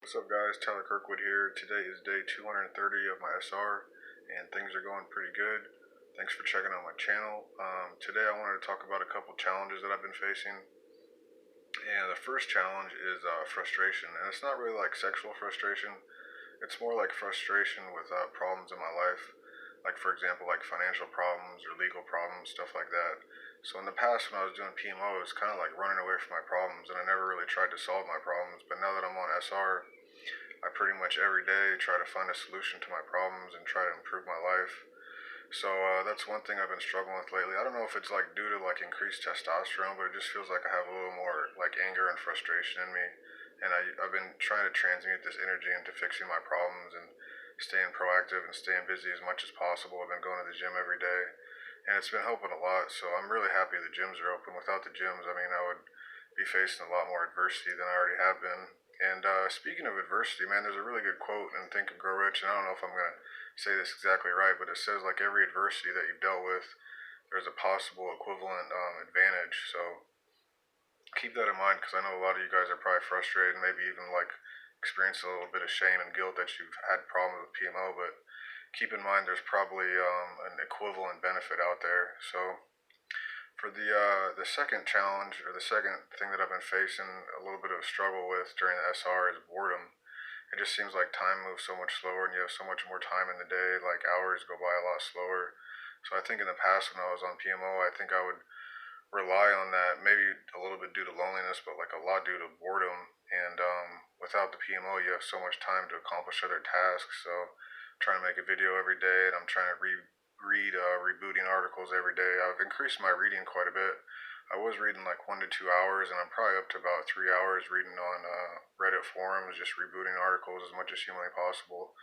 What's up guys, Tyler Kirkwood here. Today is day 230 of my SR and things are going pretty good. Thanks for checking out my channel. Today I wanted to talk about a couple challenges that I've been facing. And the first challenge is frustration. And it's not really like sexual frustration. It's more like frustration with problems in my life. Like for example, like financial problems or legal problems, stuff like that. So in the past when I was doing PMO, it was kind of like running away from my problems and I never really tried to solve my problems. But now that I'm on SR, I pretty much every day try to find a solution to my problems and try to improve my life. So that's one thing I've been struggling with lately. I don't know if it's like due to like increased testosterone, but it just feels like I have a little more like anger and frustration in me. And I've been trying to transmute this energy into fixing my problems and staying proactive and staying busy as much as possible. I've been going to the gym every day and it's been helping a lot. So I'm really happy the gyms are open. Without the gyms, I mean, I would be facing a lot more adversity than I already have been. And speaking of adversity, man, there's a really good quote in Think and Grow Rich, and I don't know if I'm going to say this exactly right, but it says like every adversity that you've dealt with, there's a possible equivalent advantage. So keep that in mind because I know a lot of you guys are probably frustrated, maybe even like experience a little bit of shame and guilt that you've had problems with PMO, but keep in mind there's probably an equivalent benefit out there. So for the second challenge or the second thing that I've been facing a little bit of a struggle with during the SR is boredom. It just seems like time moves so much slower and you have so much more time in the day, like hours go by a lot slower. So I think in the past when I was on PMO, I think I would rely on that, maybe a little bit due to loneliness, but like a lot due to boredom. And without the PMO, you have so much time to accomplish other tasks. So I'm trying to make a video every day and I'm trying to read rebooting articles every day. I've increased my reading quite a bit. I was reading like 1 to 2 hours, and I'm probably up to about 3 hours reading on Reddit forums, just rebooting articles as much as humanly possible,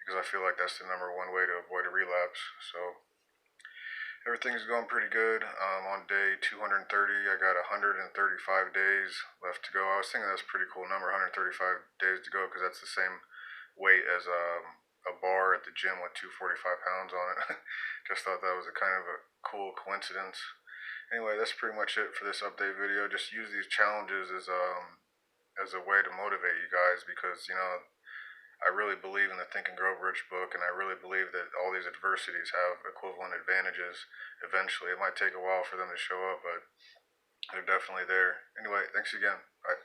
because I feel like that's the number one way to avoid a relapse. So everything's going pretty good. On day 230, I got 135 days left to go. I was thinking that's a pretty cool number, 135 days to go, because that's the same weight as a bar at the gym with 245 pounds on it. Just thought that was a kind of a cool coincidence. Anyway, that's pretty much it for this update video. Just use these challenges as a way to motivate you guys because, I really believe in the Think and Grow Rich book, and I really believe that all these adversities have equivalent advantages eventually. It might take a while for them to show up, but they're definitely there. Anyway, thanks again. Bye.